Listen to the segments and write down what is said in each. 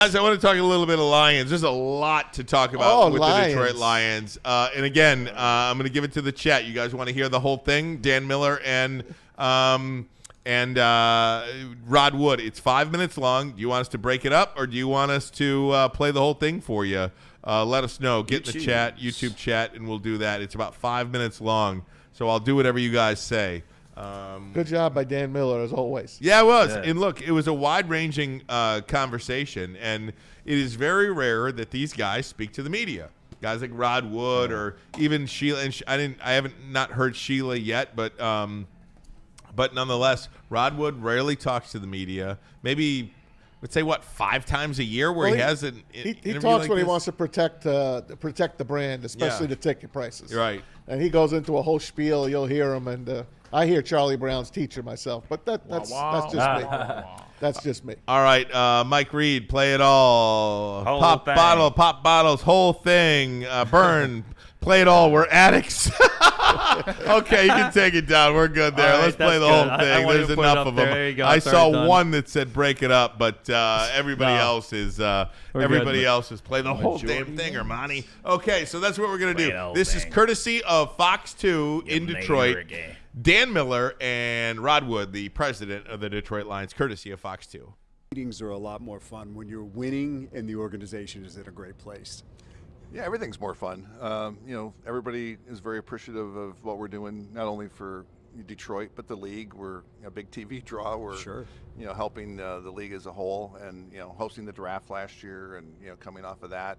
Guys, I want to talk a little bit of Lions. There's a lot to talk about with Lions. the Detroit Lions. And again, I'm going to give it to the chat. You guys want to hear the whole thing? Dan Miller and Rod Wood. It's 5 minutes long. Do you want us to break it up, or do you want us to play the whole thing for you? Let us know. Get in the chat, YouTube chat, and we'll do that. It's about 5 minutes long, so I'll do whatever you guys say. Good job by Dan Miller, as always. Yeah, it was. Yeah. And look, it was a wide-ranging conversation, and it is very rare that these guys speak to the media. Guys like Rod Wood or even Sheila. And I haven't not heard Sheila yet, but nonetheless, Rod Wood rarely talks to the media. Maybe, let's say, 5 times a year where he has an He interview talks like when this? he wants to protect the brand, especially the ticket prices. Right. And he goes into a whole spiel. You'll hear him, and I hear Charlie Brown's teacher myself, but that's just me. That's just me. All right, Mike Reed, play it all. Pop bottles, whole thing. Burn, play it all. We're addicts. Okay, you can take it down. We're good there. Right, let's play the whole thing. There's enough of them. I saw one that said break it up, but everybody else is play the whole damn thing, Ermanni. Okay, so that's what we're gonna do. This is courtesy of Fox 2 in Detroit. Dan Miller and Rod Wood, the president of the Detroit Lions, courtesy of Fox 2. Meetings are a lot more fun when you're winning and the organization is in a great place. Yeah, everything's more fun. Everybody is very appreciative of what we're doing, not only for Detroit, but the league. We're a big TV draw. We're helping the league as a whole, and hosting the draft last year, and coming off of that.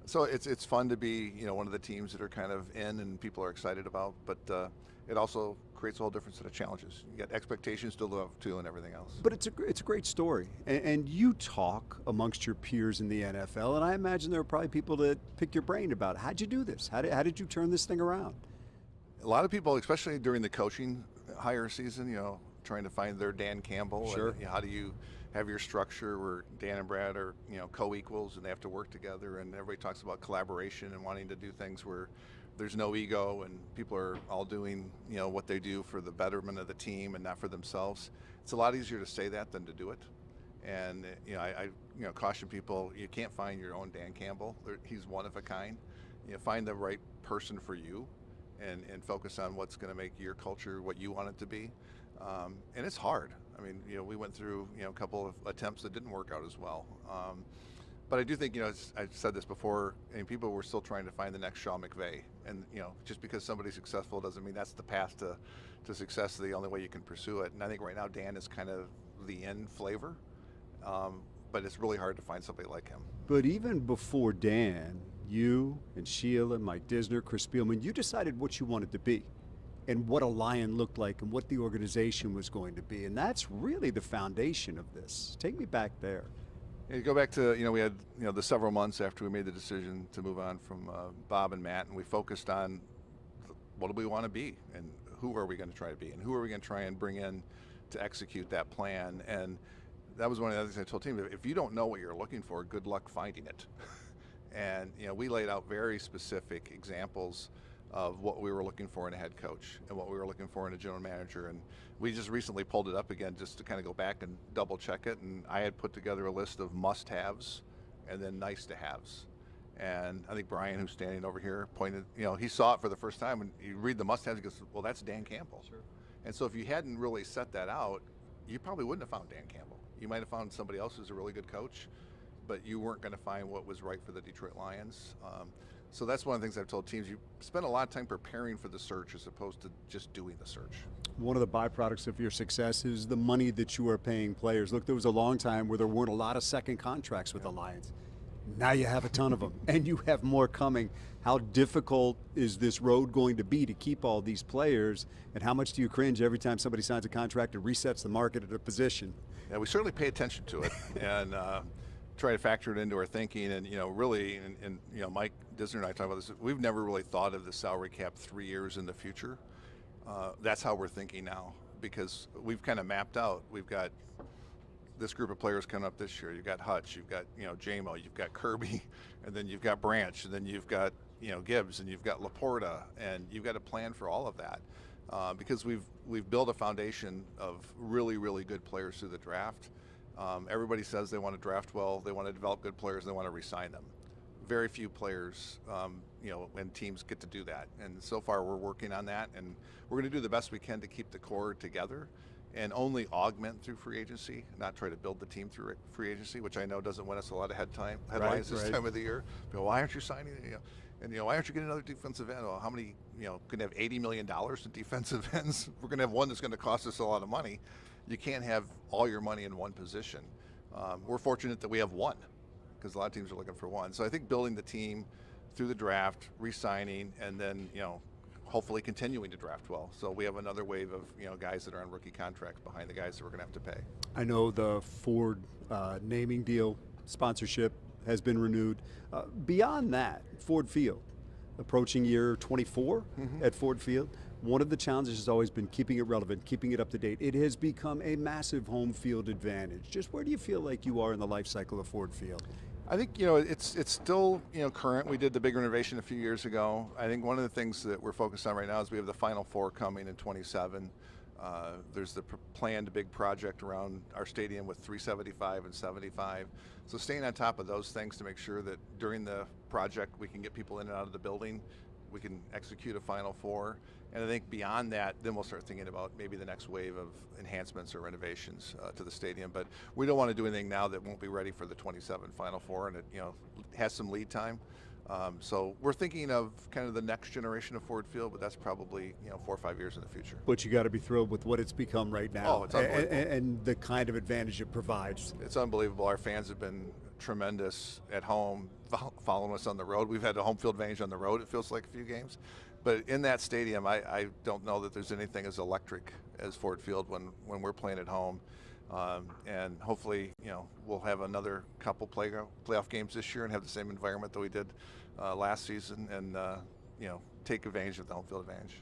So it's fun to be one of the teams that are kind of in and people are excited about. But it also creates a whole different set of challenges. You got expectations to live up to and everything else. But it's a great story. And you talk amongst your peers in the NFL, and I imagine there are probably people that pick your brain about how'd you do this? How did you turn this thing around? A lot of people, especially during the coaching hire season, trying to find their Dan Campbell. Sure. And, how do you have your structure where Dan and Brad are, co-equals and they have to work together, and everybody talks about collaboration and wanting to do things where there's no ego and people are all doing, what they do for the betterment of the team and not for themselves. It's a lot easier to say that than to do it. And, I caution people, you can't find your own Dan Campbell. He's one of a kind. Find the right person for you and focus on what's going to make your culture what you want it to be. And it's hard. I mean, we went through, a couple of attempts that didn't work out as well. But I do think, I've said this before, and people were still trying to find the next Sean McVay. And, just because somebody's successful doesn't mean that's the path to success, the only way you can pursue it. And I think right now Dan is kind of the end flavor, but it's really hard to find somebody like him. But even before Dan, you and Sheila, Mike Disner, Chris Spielman, you decided what you wanted to be and what a Lion looked like and what the organization was going to be. And that's really the foundation of this. Take me back there. You go back to, we had, the several months after we made the decision to move on from Bob and Matt, and we focused on what do we want to be and who are we going to try to be and who are we going to try and bring in to execute that plan. And that was one of the things I told team, if you don't know what you're looking for, good luck finding it. And, we laid out very specific examples of what we were looking for in a head coach and what we were looking for in a general manager. And we just recently pulled it up again just to kind of go back and double check it. And I had put together a list of must-haves and then nice-to-haves. And I think Brian, who's standing over here, pointed, he saw it for the first time, and you read the must-haves, he goes, well, that's Dan Campbell. Sure. And so if you hadn't really set that out, you probably wouldn't have found Dan Campbell. You might have found somebody else who's a really good coach, but you weren't going to find what was right for the Detroit Lions. So that's one of the things I've told teams. You spend a lot of time preparing for the search as opposed to just doing the search. One of the byproducts of your success is the money that you are paying players. Look, there was a long time where there weren't a lot of second contracts with the Lions. Now you have a ton of them, and you have more coming. How difficult is this road going to be to keep all these players, and how much do you cringe every time somebody signs a contract and resets the market at a position? Yeah, we certainly pay attention to it and try to factor it into our thinking. And, really, and Mike Disner and I talk about this, we've never really thought of the salary cap 3 years in the future. That's how we're thinking now, because we've kind of mapped out. We've got this group of players coming up this year. You've got Hutch, you've got JMO, you've got Kirby, and then you've got Branch, and then you've got Gibbs, and you've got Laporta, and you've got to plan for all of that because we've built a foundation of really, really good players through the draft. Everybody says they want to draft well, they want to develop good players, and they want to re-sign them. Very few players, and teams get to do that. And so far, we're working on that, and we're going to do the best we can to keep the core together and only augment through free agency, not try to build the team through free agency, which I know doesn't win us a lot of headlines this time of the year. But why aren't you signing? And why aren't you getting another defensive end? Well, how many? Going to have $80 million in defensive ends. We're going to have one that's going to cost us a lot of money. You can't have all your money in one position. We're fortunate that we have one, because a lot of teams are looking for one. So I think building the team through the draft, re-signing, and then hopefully continuing to draft well. So we have another wave of guys that are on rookie contracts behind the guys that we're going to have to pay. I know the Ford naming deal sponsorship has been renewed. Beyond that, Ford Field, approaching year 24 at Ford Field. One of the challenges has always been keeping it relevant, keeping it up to date. It has become a massive home field advantage. Just where do you feel like you are in the life cycle of Ford Field? I think it's still current. We did the big renovation a few years ago. I think one of the things that we're focused on right now is we have the Final Four coming in 27. There's the planned big project around our stadium with 375 and 75. So staying on top of those things to make sure that during the project we can get people in and out of the building, we can execute a Final Four. And I think beyond that, then we'll start thinking about maybe the next wave of enhancements or renovations to the stadium. But we don't want to do anything now that won't be ready for the 27 Final Four, and it has some lead time. So we're thinking of kind of the next generation of Ford Field, but that's probably 4 or 5 years in the future. But you got to be thrilled with what it's become right now. Oh, it's unbelievable. And the kind of advantage it provides. It's unbelievable. Our fans have been tremendous at home, following us on the road. We've had a home field advantage on the road, it feels like, a few games. But in that stadium, I don't know that there's anything as electric as Ford Field when we're playing at home. And hopefully, we'll have another couple playoff games this year and have the same environment that we did last season, and take advantage of the home field advantage.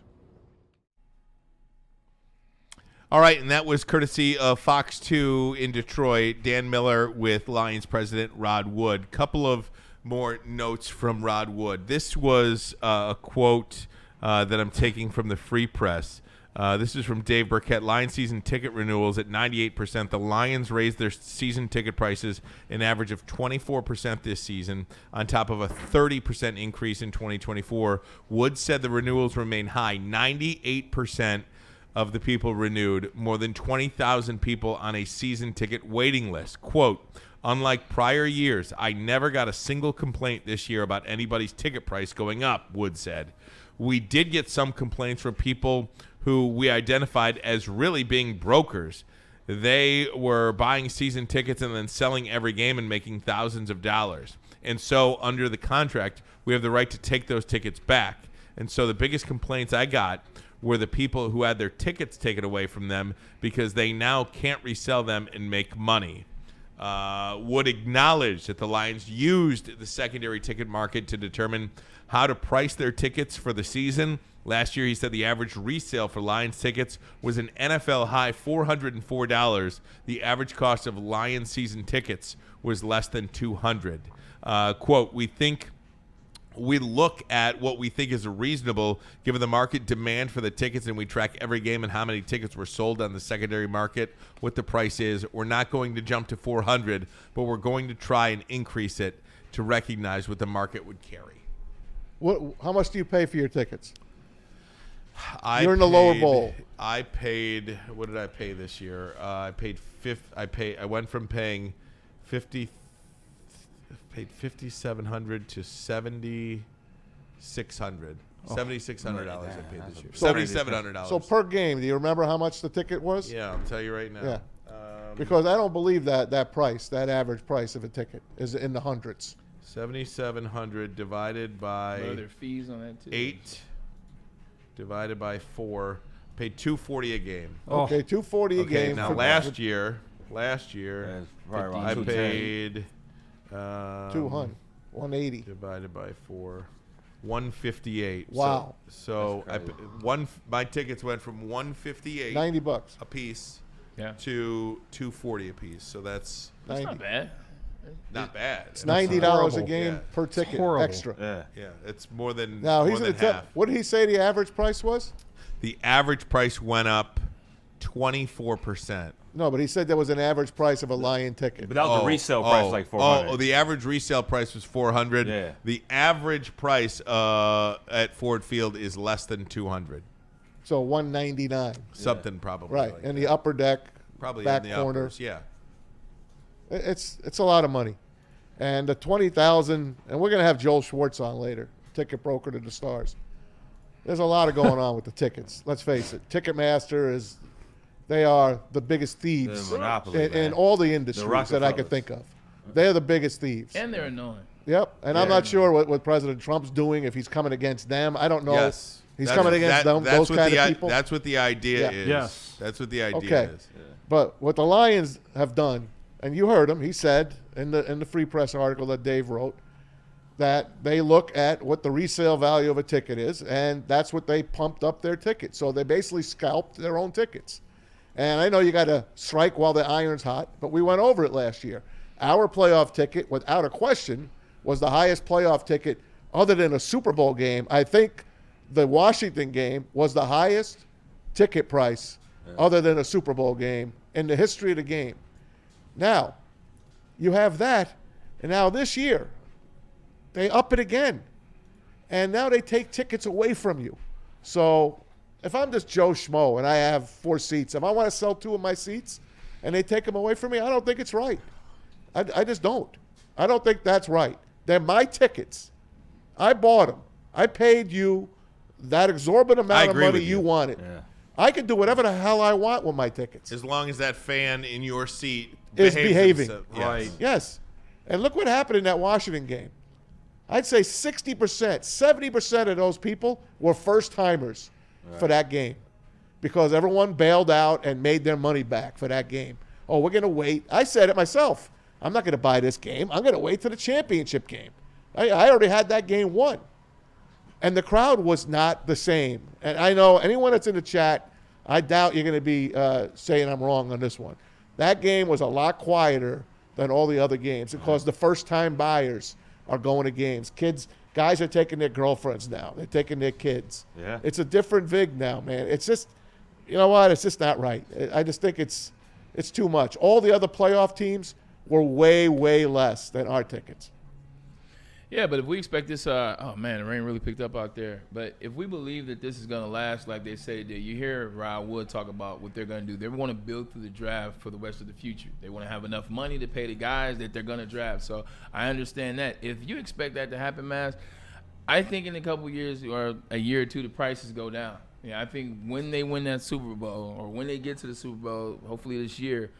All right, and that was courtesy of Fox 2 in Detroit. Dan Miller with Lions president Rod Wood. Couple of more notes from Rod Wood. This was a quote that I'm taking from the Free Press. This is from Dave Burkett. Lions season ticket renewals at 98%. The Lions raised their season ticket prices an average of 24% this season, on top of a 30% increase in 2024. Wood said the renewals remain high. 98% of the people renewed, more than 20,000 people on a season ticket waiting list. Quote, unlike prior years, I never got a single complaint this year about anybody's ticket price going up, Wood said. We did get some complaints from people who we identified as really being brokers. They were buying season tickets and then selling every game and making thousands of dollars. And so under the contract, we have the right to take those tickets back. And so the biggest complaints I got were the people who had their tickets taken away from them because they now can't resell them and make money. Wood acknowledged that the Lions used the secondary ticket market to determine how to price their tickets for the season. Last year, he said the average resale for Lions tickets was an NFL high $404. The average cost of Lions season tickets was less than $200. Quote, we look at what we think is reasonable given the market demand for the tickets, and we track every game and how many tickets were sold on the secondary market, what the price is. We're not going to jump to $400, but we're going to try and increase it to recognize what the market would carry. How much do you pay for your tickets? You're in the lower bowl. I paid. What did I pay this year? I went from paying paid $5,700 to $7,600. $7,600 I paid this year. $7,700. So per game, do you remember how much the ticket was? Yeah, I'll tell you right now. Yeah. Because I don't believe that average price of a ticket is in the hundreds. 7,700 divided by Are there fees on that too? 8 divided by 4, paid $240 a game. Okay, $240 a game. Now last year I paid 200, 180 divided by 4, 158. Wow. So my tickets went from $158 $90 a piece to $240 a piece. So that's not bad. Not bad. It's $90 a game per ticket extra. Yeah, it's more than now more than half. What did he say the average price was? The average price went up 24%. No, but he said there was an average price of a Lion ticket. But that was the resale price, like $400. Oh, the average resale price was $400. Yeah. The average price at Ford Field is less than $200. So $199. Something probably. Right, like in that. the upper deck, Probably back in the corner. uppers, yeah. It's a lot of money. And the $20,000, and we're going to have Joel Schwartz on later, ticket broker to the Stars. There's a lot of going on with the tickets. Let's face it. Ticketmaster they are the biggest thieves The monopoly, in all the industries that I could Rockefellers. think of. They're the biggest thieves. And they're annoying. Yep. And I'm not sure what President Trump's doing, if he's coming against them. I don't know. Yes. He's coming against those kind of people. That's what the idea Yeah. is. Yes. That's what the idea Okay. is. But what the Lions have done, and you heard him, he said in the Free Press article that Dave wrote, that they look at what the resale value of a ticket is, and that's what they pumped up their tickets. So they basically scalped their own tickets. And I know you got to strike while the iron's hot, but we went over it last year. Our playoff ticket, without a question, was the highest playoff ticket other than a Super Bowl game. I think the Washington game was the highest ticket price other than a Super Bowl game in the history of the game. Now, you have that, and now this year, they up it again. And now they take tickets away from you. So if I'm just Joe Schmo and I have 4 seats, if I want to sell 2 of my seats and they take them away from me, I don't think it's right. I just don't. I don't think that's right. They're my tickets. I bought them. I paid you that exorbitant amount of agree money with you you. wanted. Yeah. I can do whatever the hell I want with my tickets. As long as that fan in your seat Is behaves behaving. himself. Right. Yes. Yes. And look what happened in that Washington game. I'd say 60%, 70% of those people were first-timers for that game because everyone bailed out and made their money back for that game. Oh, we're going to wait. I said it myself. I'm not going to buy this game. I'm going to wait till the championship game. I already had that game won. And the crowd was not the same. And I know anyone that's in the chat, I doubt you're going to be saying I'm wrong on this one. That game was a lot quieter than all the other games because the first-time buyers are going to games. Guys are taking their girlfriends now. They're taking their kids. Yeah. It's a different vig now, man. It's just, you know what? It's just not right. I just think it's too much. All the other playoff teams were way, way less than our tickets. Yeah, but if we expect this, oh man, the rain really picked up out there. But if we believe that this is going to last like they say it did, you hear Rod Wood talk about what they're going to do. They want to build through the draft for the rest of the future. They want to have enough money to pay the guys that they're going to draft. So I understand that. If you expect that to happen, Mass, I think in a couple years or a year or two, the prices go down. Yeah, I think when they win that Super Bowl or when they get to the Super Bowl, hopefully this year,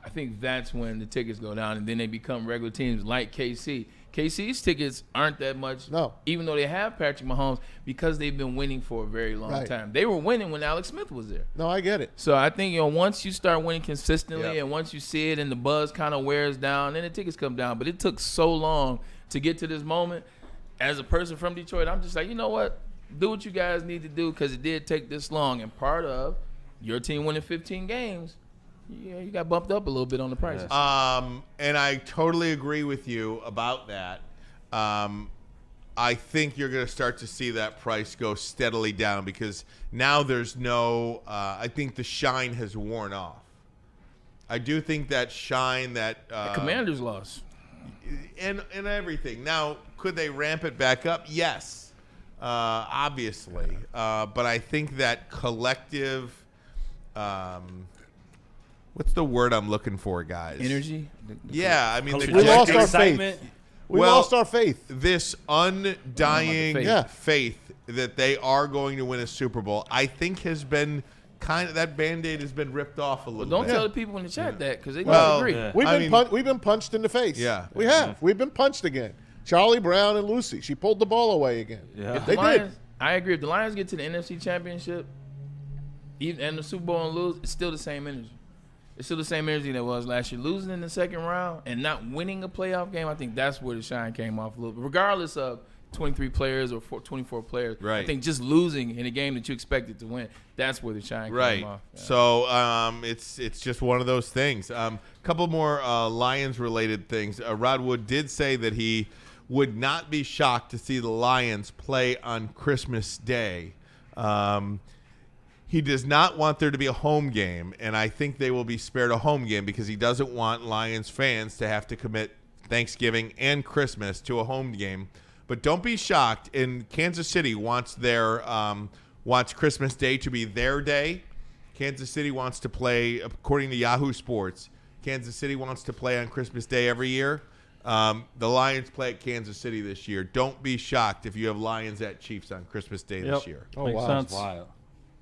I think that's when the tickets go down and then they become regular teams like KC. KC's tickets aren't that much, No. even though they have Patrick Mahomes, because they've been winning for a very long Right. time. They were winning when Alex Smith was there. No, I get it. So I think, once you start winning consistently Yep. and once you see it and the buzz kind of wears down, then the tickets come down. But it took so long to get to this moment. As a person from Detroit, I'm just like, you know what? Do what you guys need to do because it did take this long. And part of your team winning 15 games, yeah, you got bumped up a little bit on the prices. And I totally agree with you about that. I think you're going to start to see that price go steadily down because now there's no I think the shine has worn off. I do think that shine that The Commanders lost. and everything. Now, could they ramp it back up? Yes, obviously. But I think that collective what's the word I'm looking for, guys? Energy? Yeah, I mean, the We lost collective- our excitement. faith. We Well, lost our faith. This undying faith. Yeah. faith that they are going to win a Super Bowl, I think has been that Band-Aid has been ripped off a little Don't bit. tell the people in the chat that because they Well, disagree. yeah. We've been punched in the face. Yeah. We have. We've been punched again. Charlie Brown and Lucy. She pulled the ball away again. Yeah. If They the did. Lions, I agree. If the Lions get to the NFC Championship and the Super Bowl and lose, it's still the same energy. It's still the same energy that was last year. Losing in the second round and not winning a playoff game, I think that's where the shine came off a little bit. Regardless of 23 players or 24 players, Right. I think just losing in a game that you expected to win, that's where the shine Right. came off. Yeah. So it's just one of those things. Couple more Lions-related things. Rod Wood did say that he would not be shocked to see the Lions play on Christmas Day. He does not want there to be a home game, and I think they will be spared a home game because he doesn't want Lions fans to have to commit Thanksgiving and Christmas to a home game. But don't be shocked. And Kansas City wants Christmas Day to be their day. Kansas City wants to play, according to Yahoo Sports, Kansas City wants to play on Christmas Day every year. The Lions play at Kansas City this year. Don't be shocked if you have Lions at Chiefs on Christmas Day this year. Oh, Makes wow. sense. Wild.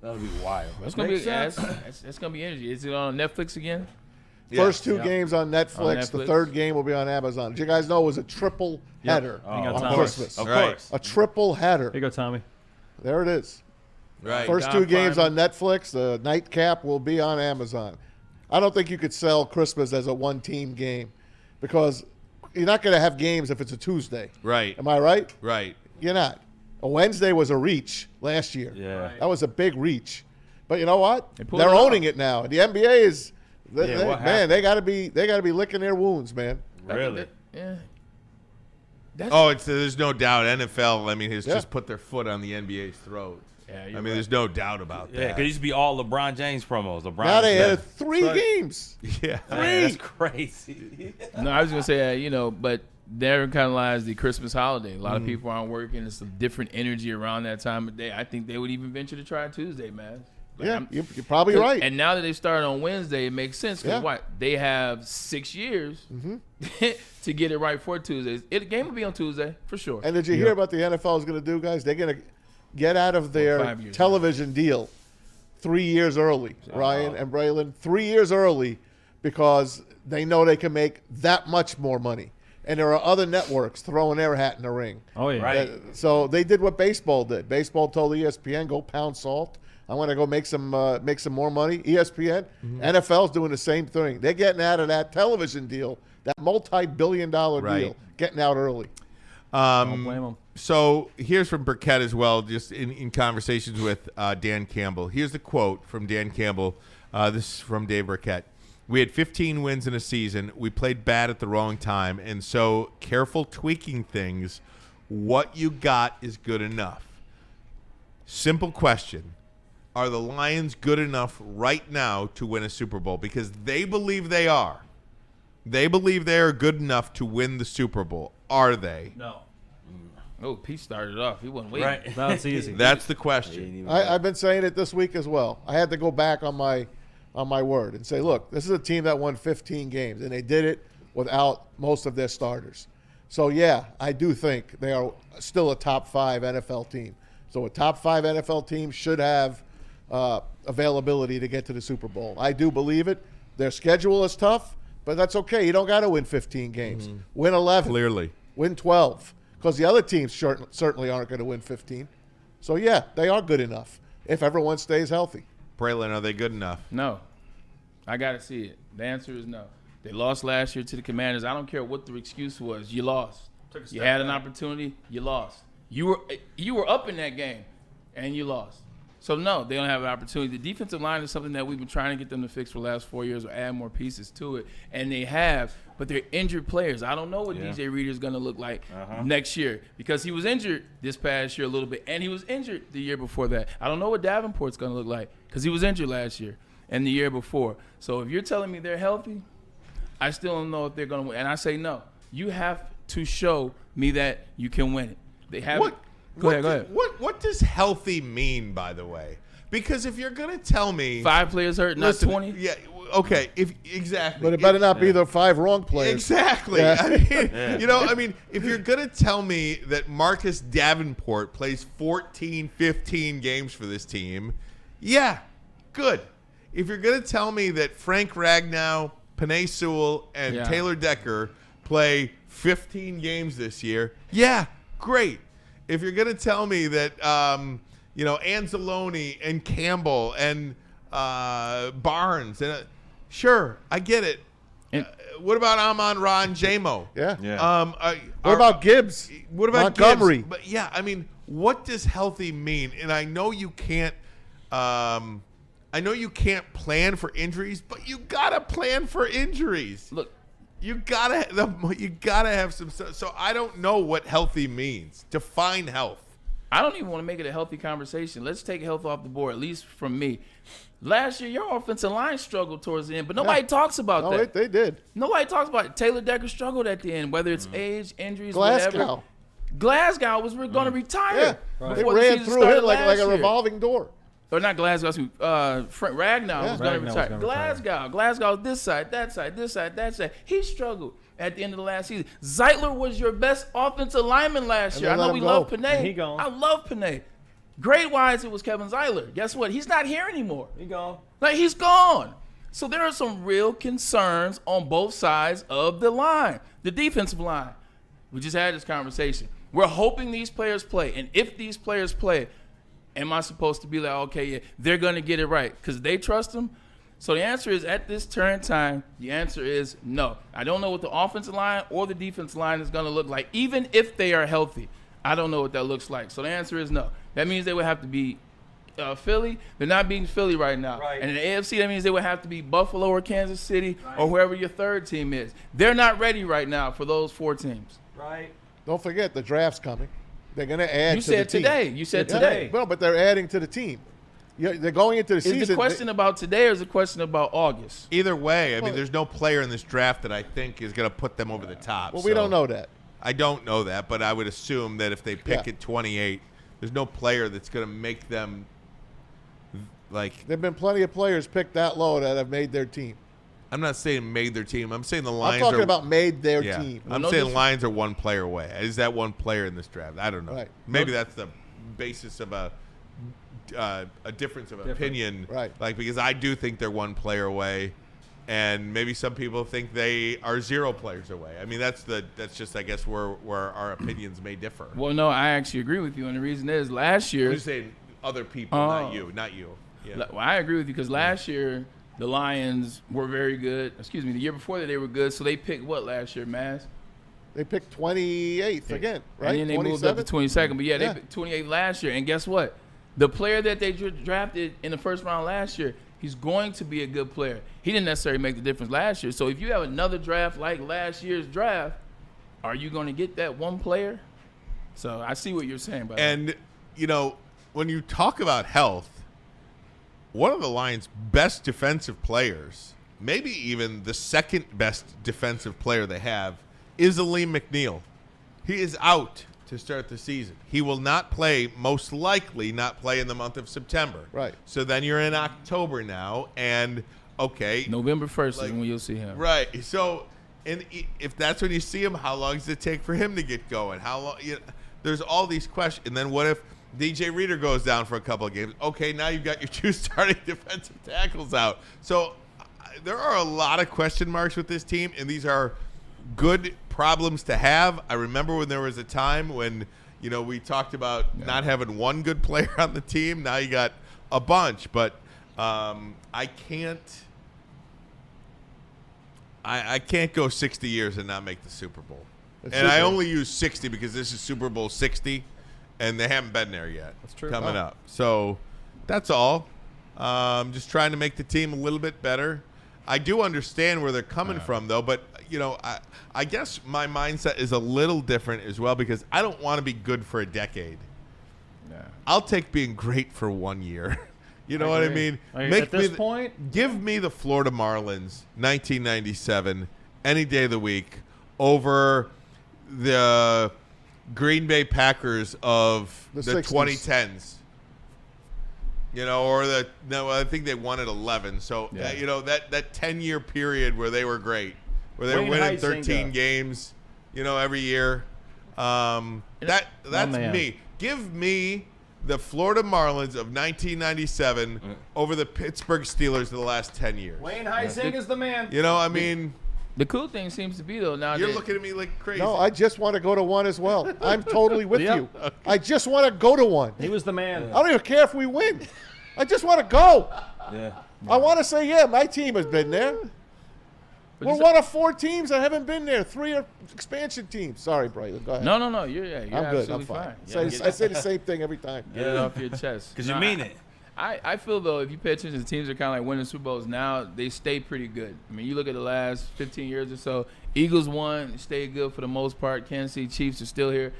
That'll be wild. That's gonna be that's gonna be energy. Is it on Netflix again? First two games on Netflix. The Netflix. third game will be on Amazon. Did you guys know it was a triple header You got on Tommy. Christmas? Of Right. course. A triple header. Here you go, Tommy. There it is. Right. First two games on Netflix. The nightcap will be on Amazon. I don't think you could sell Christmas as a one-team game because you're not going to have games if it's a Tuesday. Right. Am I right? Right. You're not. A Wednesday was a reach last year. Yeah. That was a big reach. But you know what? pulled They're it off. owning it now. The NBA is, what man, happened? they got to be licking their wounds, man. Really? Yeah. There's no doubt. NFL, I mean, has just put their foot on the NBA's throat. Yeah, I mean, there's no doubt about Yeah, that. because it used to be all LeBron James promos. LeBron. Now they James. had three games. Yeah. That's crazy. No, I was gonna say, but therein kind of lies the Christmas holiday. A lot of people aren't working. It's a different energy around that time of day. I think they would even venture to try Tuesday, man. Like, Yeah, you're probably right. And now that they started on Wednesday, it makes sense because Yeah. they have 6 years to get it right for Tuesdays. The game will be on Tuesday for sure. And did you hear about the NFL is going to do, guys? They're going to get out of their 5 years television deal 3 years early, Ryan and Braylon. 3 years early because they know they can make that much more money. And there are other networks throwing their hat in the ring. Oh, yeah. Right. So they did what baseball did. Baseball told ESPN, go pound salt. I want to go make some more money. ESPN, NFL's doing the same thing. They're getting out of that television deal, that multi-billion-dollar deal, getting out early. Don't blame them. So here's from Burkett as well, just in conversations with Dan Campbell. Here's the quote from Dan Campbell. This is from Dave Burkett. We had 15 wins in a season. We played bad at the wrong time, and so careful tweaking things. What you got is good enough. Simple question. Are the Lions good enough right now to win a Super Bowl? Because they believe they are. They believe they are good enough to win the Super Bowl. Are they? No. Oh, Pete started off. He wasn't waiting. Right. That's easy. That's the question. I've been saying it this week as well. I had to go back on my word and say, look, this is a team that won 15 games, and they did it without most of their starters. So, yeah, I do think they are still a top 5 NFL team. So a top 5 NFL team should have availability to get to the Super Bowl. I do believe it. Their schedule is tough, but that's okay. You don't got to win 15 games. Win 11. Clearly. Win 12. Because the other teams certainly aren't going to win 15. So, yeah, they are good enough if everyone stays healthy. Braylon, are they good enough? No. I got to see it. The answer is no. They lost last year to the Commanders. I don't care what the excuse was. You lost. You had an opportunity. You lost. You were up in that game, and you lost. So, no, they don't have an opportunity. The defensive line is something that we've been trying to get them to fix for the last 4 years or add more pieces to it, and they have. But they're injured players. I don't know what DJ Reader is going to look like next year because he was injured this past year a little bit, and he was injured the year before that. I don't know what Davenport's going to look like because he was injured last year and the year before. So if you're telling me they're healthy, I still don't know if they're going to win. And I say no. You have to show me that you can win it. They have it. Go ahead. What does healthy mean, by the way? Because if you're going to tell me 5 players hurt, not 20. Yeah, okay, exactly. But it better not be the 5 wrong players. Exactly. Yeah. I mean, if you're going to tell me that Marcus Davenport plays 14, 15 games for this team, yeah, good. If you're going to tell me that Frank Ragnow, Penei Sewell, and Taylor Decker play 15 games this year, yeah, great. If you're going to tell me that, Anzalone and Campbell and Barnes, and sure, I get it. What about Amon-Ra and J-Mo? Yeah. What about Gibbs? What about Montgomery? Gibbs? But yeah, I mean, what does healthy mean? And I know you can't. I know you can't plan for injuries, but you gotta plan for injuries. Look, you gotta have some. So I don't know what healthy means. Define health. I don't even want to make it a healthy conversation. Let's take health off the board, at least from me. Last year, your offensive line struggled towards the end, but nobody talks about that. They did. Nobody talks about it. Taylor Decker struggled at the end, whether it's age, injuries, whatever. Glasgow was going to retire. They ran through it like a revolving door. Or not Glasgow, Frank Ragnow was going to retire. Glasgow, this side, that side, this side, that side. He struggled at the end of the last season. Zeitler was your best offensive lineman last year. I know we love Panay. He gone. I love Panay. Grade-wise, it was Kevin Zeitler. Guess what? He's not here anymore. He gone. Like, he's gone. So there are some real concerns on both sides of the line. The defensive line. We just had this conversation. We're hoping these players play. And if these players play, am I supposed to be like, okay, yeah, they're going to get it right because they trust them? So the answer is, at this current time, the answer is no. I don't know what the offensive line or the defensive line is going to look like, even if they are healthy. I don't know what that looks like. So the answer is no. That means they would have to be Philly. They're not beating Philly right now. Right. And in the AFC, that means they would have to be Buffalo or Kansas City or whoever your third team is. They're not ready right now for those 4 teams. Right. Don't forget, the draft's coming. They're going to add You to the said team. today. You said today. Well, but they're adding to the team. They're going into the season. Is the question about today or is the question about August? Either way, I mean, there's no player in this draft that I think is going to put them over the top. Well, we don't know that. I don't know that, but I would assume that if they pick at 28, there's no player that's going to make them like. There've been plenty of players picked that low that have made their team. I'm not saying made their team. I'm saying the Lions. I'm talking about made their team. I'm saying Lions are one player away. Is that one player in this draft? I don't know. Right. Maybe that's the basis of a difference of opinion. Right. Like, because I do think they're one player away, and maybe some people think they are 0 players away. I mean, that's just, I guess, where our opinions may differ. Well, no, I actually agree with you, and the reason is last year. I'm just saying other people, not you. Yeah. Well, I agree with you because last year the Lions were very good. Excuse me, the year before that they were good. So they picked what last year, Maz? They picked 28th again, right? And then they moved up to 22nd. But they picked 28th last year. And guess what? The player that they drafted in the first round last year, he's going to be a good player. He didn't necessarily make the difference last year. So if you have another draft like last year's draft, are you going to get that one player? So I see what you're saying. And, when you talk about health, one of the Lions' best defensive players, maybe even the second best defensive player they have, is Alim McNeill. He is out to start the season. He will not play, most likely not play in the month of September. Right. So then you're in October now, and okay. November 1st is when you'll see him. Right. So, and if that's when you see him, how long does it take for him to get going? How long? There's all these questions. And then what if DJ Reader goes down for a couple of games? Okay, now you've got your 2 starting defensive tackles out. So there are a lot of question marks with this team, and these are good problems to have. I remember when there was a time when, we talked about not having one good player on the team. Now you got a bunch, but I can't go 60 years and not make the Super Bowl. I only use 60 because this is Super Bowl 60, and they haven't been there yet. That's true. Coming up. So that's all. Just trying to make the team a little bit better. I do understand where they're coming from, though, but I guess my mindset is a little different as well because I don't want to be good for a decade. Yeah. I'll take being great for 1 year. You know what I mean? At this point, give me the Florida Marlins 1997 any day of the week over the Green Bay Packers of the 2010s. Or I think they won at 11. So, that 10-year period where they were great, where they were winning 13 games, every year. That's me. Give me the Florida Marlins of 1997 over the Pittsburgh Steelers of the last 10 years. Wayne Heising is the man. The cool thing seems to be, though, now you're looking at me like crazy. No, I just want to go to one as well. I'm totally with you. Okay. I just want to go to one. He was the man. I don't even care if we win. I just want to go. Yeah. I want to say, my team has been there. We're one of 4 teams that haven't been there. 3 are expansion teams. Sorry, Brayden. Go ahead. No. You're I'm absolutely good. I'm fine. fine. I say the same thing every time. Get it off your chest. Because you mean it. I feel, though, if you pay attention to teams that are kind of like winning Super Bowls now, they stay pretty good. I mean, you look at the last 15 years or so, Eagles won, stayed good for the most part. Kansas City Chiefs are still here.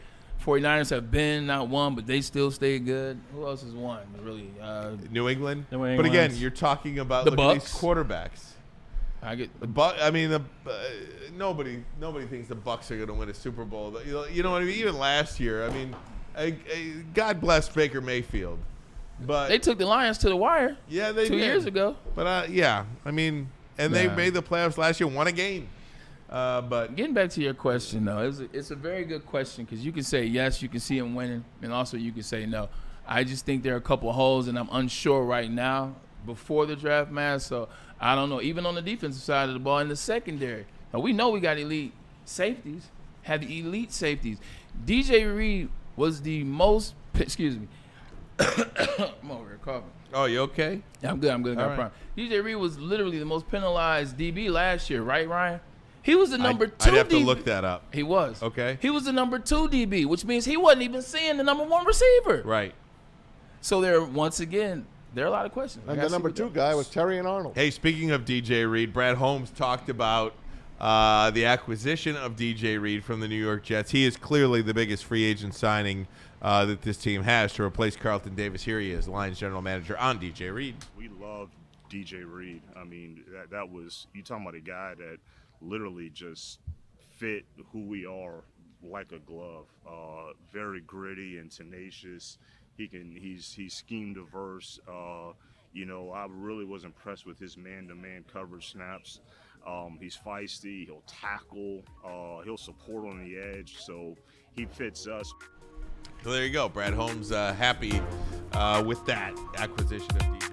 49ers have been not won, but they still stay good. Who else has won? Really, New England. New But England. again, you're talking about The look at these Bucks. quarterbacks. I get The nobody thinks the Bucks are going to win a Super Bowl. You know what I mean? Even last year, I mean, God bless Baker Mayfield, but they took the Lions to the wire. yeah, they 2 did. years ago. But yeah, I mean, and they Nah. made the playoffs last year, won a game. But Getting back to your question, though, it's a very good question because you can say yes, you can see him winning, and also you can say no. I just think there are a couple of holes, and I'm unsure right now before the draft, man. So I don't know. Even on the defensive side of the ball in the secondary, now, we know we got elite safeties, have the elite safeties. DJ Reed was the most. Excuse me. I'm over here coughing. oh, you okay? Yeah, I'm good. All No right. problem. DJ Reed was literally the most penalized DB last year, right, Ryan? He was the number I'd 2 have DB. to look that up. He was. Okay. He was the number 2 DB, which means he wasn't even seeing the number 1 receiver. Right. So there, once again, there are a lot of questions. I And gotta the see number what 2 that- guy was Terry and Arnold. Hey, speaking of DJ Reed, Brad Holmes talked about the acquisition of DJ Reed from the New York Jets. He is clearly the biggest free agent signing that this team has to replace Carlton Davis. Here he is, the Lions general manager, on DJ Reed. We love DJ Reed. I mean, that was, you talking about a guy that literally just fit who we are like a glove. Very gritty and tenacious. He's scheme diverse. You know, I really was impressed with his man-to-man coverage snaps. He's feisty. He'll tackle. He'll support on the edge. So he fits us. So there you go. Brad Holmes happy with that acquisition of DJ.